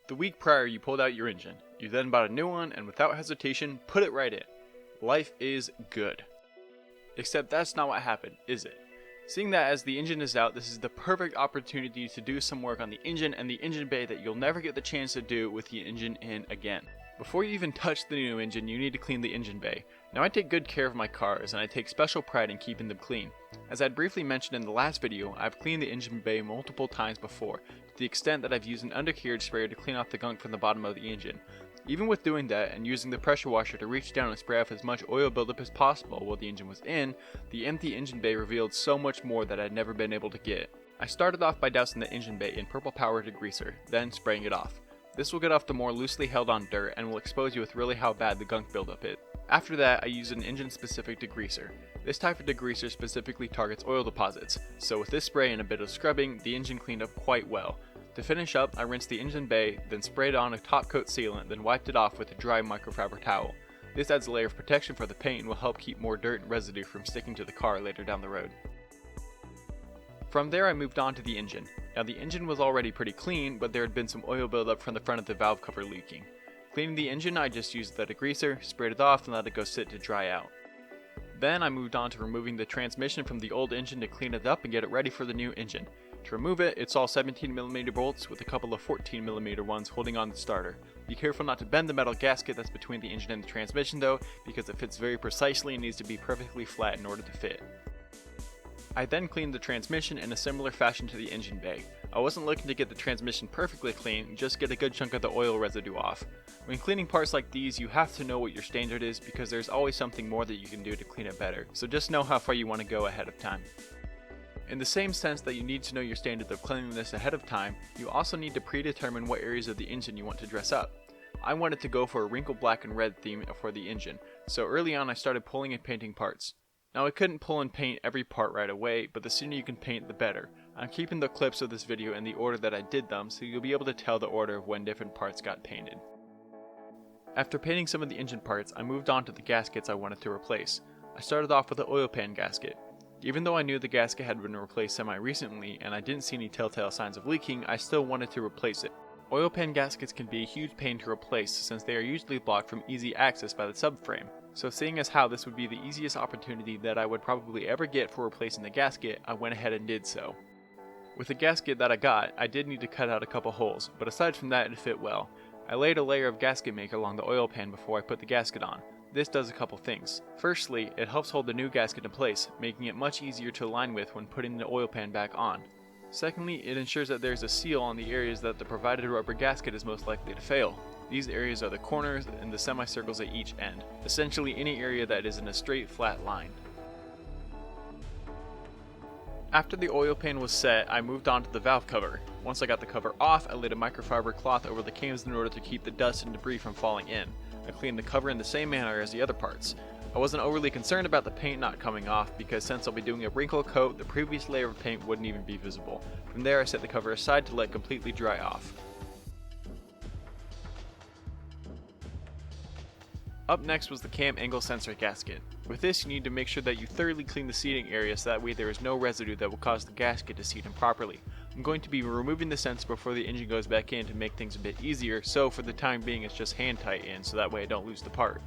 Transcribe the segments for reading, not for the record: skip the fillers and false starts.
The week prior you pulled out your engine. You then bought a new one and without hesitation put it right in. Life is good. Except that's not what happened, is it? Seeing that as the engine is out, this is the perfect opportunity to do some work on the engine and the engine bay that you'll never get the chance to do with the engine in again. Before you even touch the new engine, you need to clean the engine bay. Now I take good care of my cars and I take special pride in keeping them clean. As I'd briefly mentioned in the last video, I've cleaned the engine bay multiple times before, to the extent that I've used an undercarriage sprayer to clean off the gunk from the bottom of the engine. Even with doing that and using the pressure washer to reach down and spray off as much oil buildup as possible while the engine was in, the empty engine bay revealed so much more that I'd never been able to get. I started off by dousing the engine bay in purple power degreaser, then spraying it off. This will get off the more loosely held on dirt and will expose you with really how bad the gunk buildup is. After that, I used an engine specific degreaser. This type of degreaser specifically targets oil deposits, so with this spray and a bit of scrubbing, the engine cleaned up quite well. To finish up, I rinsed the engine bay, then sprayed on a top coat sealant, then wiped it off with a dry microfiber towel. This adds a layer of protection for the paint and will help keep more dirt and residue from sticking to the car later down the road. From there I moved on to the engine. Now the engine was already pretty clean, but there had been some oil buildup from the front of the valve cover leaking. Cleaning the engine, I just used the degreaser, sprayed it off, and let it go sit to dry out. Then I moved on to removing the transmission from the old engine to clean it up and get it ready for the new engine. To remove it, it's all 17mm bolts with a couple of 14mm ones holding on the starter. Be careful not to bend the metal gasket that's between the engine and the transmission though, because it fits very precisely and needs to be perfectly flat in order to fit. I then cleaned the transmission in a similar fashion to the engine bay. I wasn't looking to get the transmission perfectly clean, just get a good chunk of the oil residue off. When cleaning parts like these, you have to know what your standard is because there's always something more that you can do to clean it better, so just know how far you want to go ahead of time. In the same sense that you need to know your standard of cleanliness ahead of time, you also need to predetermine what areas of the engine you want to dress up. I wanted to go for a wrinkle black and red theme for the engine, so early on I started pulling and painting parts. Now I couldn't pull and paint every part right away, but the sooner you can paint the better. I'm keeping the clips of this video in the order that I did them, so you'll be able to tell the order of when different parts got painted. After painting some of the engine parts, I moved on to the gaskets I wanted to replace. I started off with the oil pan gasket. Even though I knew the gasket had been replaced semi-recently and I didn't see any telltale signs of leaking, I still wanted to replace it. Oil pan gaskets can be a huge pain to replace since they are usually blocked from easy access by the subframe. So seeing as how this would be the easiest opportunity that I would probably ever get for replacing the gasket, I went ahead and did so. With the gasket that I got, I did need to cut out a couple holes, but aside from that it fit well. I laid a layer of gasket maker along the oil pan before I put the gasket on. This does a couple things. Firstly, it helps hold the new gasket in place, making it much easier to align with when putting the oil pan back on. Secondly, it ensures that there's a seal on the areas that the provided rubber gasket is most likely to fail. These areas are the corners and the semicircles at each end, essentially any area that is in a straight flat line. After the oil pan was set, I moved on to the valve cover. Once I got the cover off, I laid a microfiber cloth over the cams in order to keep the dust and debris from falling in. I cleaned the cover in the same manner as the other parts. I wasn't overly concerned about the paint not coming off because since I'll be doing a wrinkle coat, the previous layer of paint wouldn't even be visible. From there I set the cover aside to let it completely dry off. Up next was the cam angle sensor gasket. With this you need to make sure that you thoroughly clean the seating area so that way there is no residue that will cause the gasket to seat improperly. I'm going to be removing the sensor before the engine goes back in to make things a bit easier, so for the time being it's just hand tight in so that way I don't lose the part.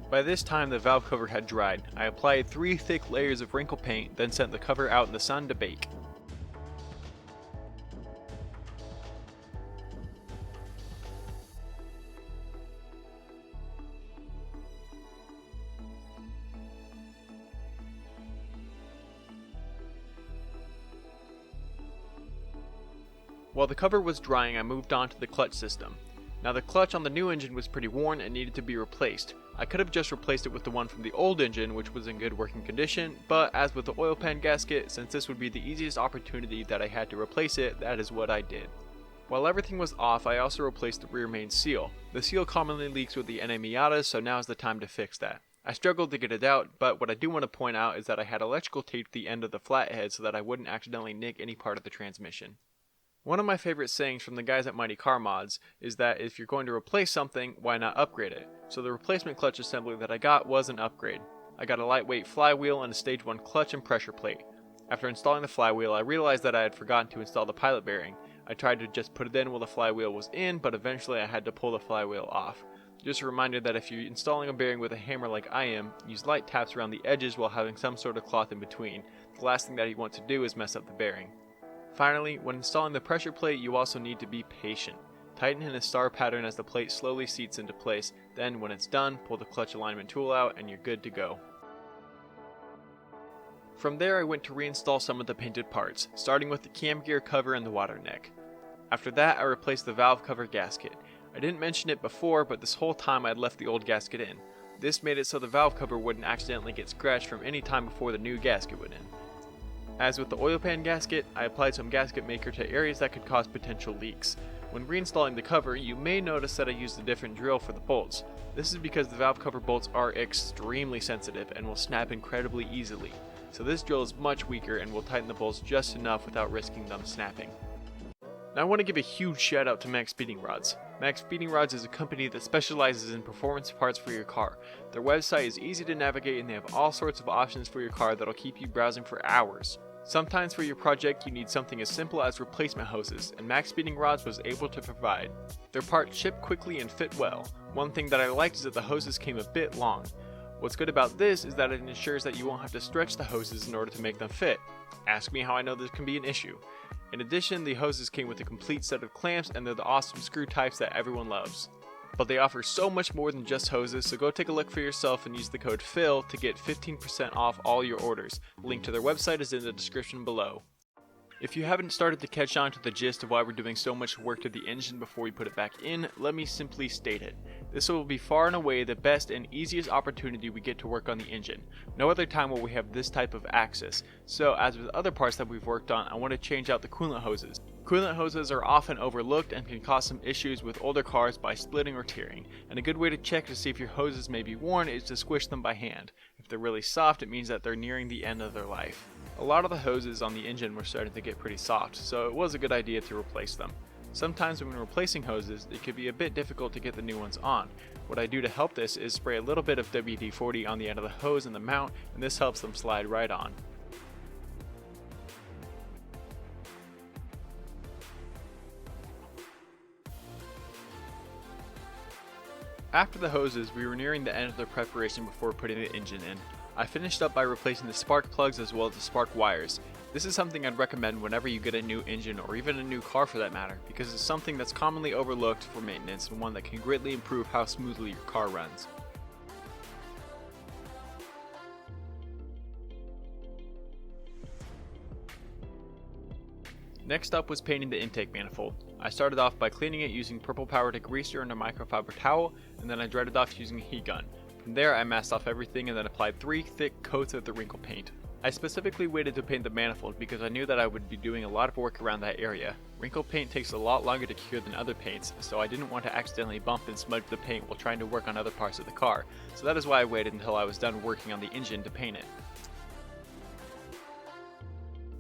By this time the valve cover had dried. I applied 3 thick layers of wrinkle paint, then sent the cover out in the sun to bake. While the cover was drying, I moved on to the clutch system. Now the clutch on the new engine was pretty worn and needed to be replaced. I could have just replaced it with the one from the old engine, which was in good working condition, but as with the oil pan gasket, since this would be the easiest opportunity that I had to replace it, that is what I did. While everything was off, I also replaced the rear main seal. The seal commonly leaks with the Miata, so now is the time to fix that. I struggled to get it out, but what I do want to point out is that I had electrical tape to the end of the flathead so that I wouldn't accidentally nick any part of the transmission. One of my favorite sayings from the guys at Mighty Car Mods is that if you're going to replace something, why not upgrade it? So the replacement clutch assembly that I got was an upgrade. I got a lightweight flywheel and a stage 1 clutch and pressure plate. After installing the flywheel, I realized that I had forgotten to install the pilot bearing. I tried to just put it in while the flywheel was in, but eventually I had to pull the flywheel off. Just a reminder that if you're installing a bearing with a hammer like I am, use light taps around the edges while having some sort of cloth in between. The last thing that you want to do is mess up the bearing. Finally, when installing the pressure plate, you also need to be patient. Tighten in a star pattern as the plate slowly seats into place, then when it's done, pull the clutch alignment tool out and you're good to go. From there I went to reinstall some of the painted parts, starting with the cam gear cover and the water neck. After that I replaced the valve cover gasket. I didn't mention it before, but this whole time I had left the old gasket in. This made it so the valve cover wouldn't accidentally get scratched from any time before the new gasket went in. As with the oil pan gasket, I applied some gasket maker to areas that could cause potential leaks. When reinstalling the cover, you may notice that I used a different drill for the bolts. This is because the valve cover bolts are extremely sensitive and will snap incredibly easily. So this drill is much weaker and will tighten the bolts just enough without risking them snapping. Now I want to give a huge shout out to Max Speeding Rods. Max Speeding Rods is a company that specializes in performance parts for your car. Their website is easy to navigate and they have all sorts of options for your car that'll keep you browsing for hours. Sometimes for your project you need something as simple as replacement hoses, and Max Speeding Rods was able to provide. Their parts ship quickly and fit well. One thing that I liked is that the hoses came a bit long. What's good about this is that it ensures that you won't have to stretch the hoses in order to make them fit. Ask me how I know this can be an issue. In addition, the hoses came with a complete set of clamps and they're the awesome screw types that everyone loves. But they offer so much more than just hoses, so go take a look for yourself and use the code PHIL to get 15% off all your orders. The link to their website is in the description below. If you haven't started to catch on to the gist of why we're doing so much work to the engine before we put it back in, let me simply state it. This will be far and away the best and easiest opportunity we get to work on the engine. No other time will we have this type of access. So as with other parts that we've worked on, I want to change out the coolant hoses. Coolant hoses are often overlooked and can cause some issues with older cars by splitting or tearing, and a good way to check to see if your hoses may be worn is to squish them by hand. If they're really soft, it means that they're nearing the end of their life. A lot of the hoses on the engine were starting to get pretty soft, so it was a good idea to replace them. Sometimes when replacing hoses, it can be a bit difficult to get the new ones on. What I do to help this is spray a little bit of WD-40 on the end of the hose and the mount, and this helps them slide right on. After the hoses, we were nearing the end of the preparation before putting the engine in. I finished up by replacing the spark plugs as well as the spark wires. This is something I'd recommend whenever you get a new engine or even a new car for that matter, because it's something that's commonly overlooked for maintenance and one that can greatly improve how smoothly your car runs. Next up was painting the intake manifold. I started off by cleaning it using purple power degreaser and a microfiber towel, and then I dried it off using a heat gun. From there I masked off everything and then applied 3 thick coats of the wrinkle paint. I specifically waited to paint the manifold because I knew that I would be doing a lot of work around that area. Wrinkle paint takes a lot longer to cure than other paints, so I didn't want to accidentally bump and smudge the paint while trying to work on other parts of the car, so that is why I waited until I was done working on the engine to paint it.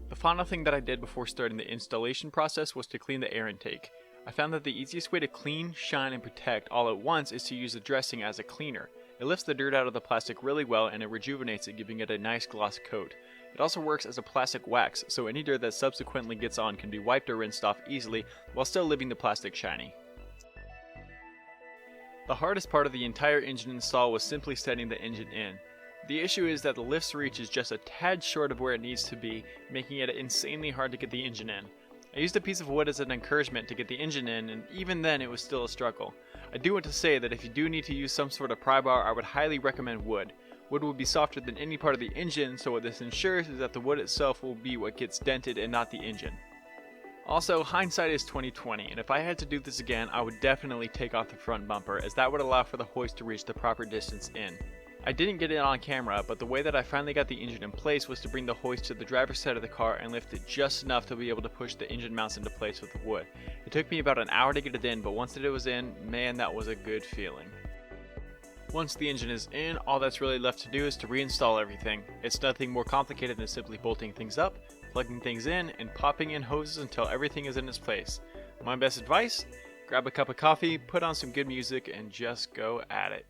The final thing that I did before starting the installation process was to clean the air intake. I found that the easiest way to clean, shine, and protect all at once is to use the dressing as a cleaner. It lifts the dirt out of the plastic really well and it rejuvenates it, giving it a nice gloss coat. It also works as a plastic wax, so any dirt that subsequently gets on can be wiped or rinsed off easily while still leaving the plastic shiny. The hardest part of the entire engine install was simply setting the engine in. The issue is that the lift's reach is just a tad short of where it needs to be, making it insanely hard to get the engine in. I used a piece of wood as an encouragement to get the engine in, and even then it was still a struggle. I do want to say that if you do need to use some sort of pry bar, I would highly recommend wood. Wood will be softer than any part of the engine, so what this ensures is that the wood itself will be what gets dented and not the engine. Also, hindsight is 20/20, and if I had to do this again, I would definitely take off the front bumper, as that would allow for the hoist to reach the proper distance in. I didn't get it on camera, but the way that I finally got the engine in place was to bring the hoist to the driver's side of the car and lift it just enough to be able to push the engine mounts into place with the wood. It took me about an hour to get it in, but once it was in, man, that was a good feeling. Once the engine is in, all that's really left to do is to reinstall everything. It's nothing more complicated than simply bolting things up, plugging things in, and popping in hoses until everything is in its place. My best advice? Grab a cup of coffee, put on some good music, and just go at it.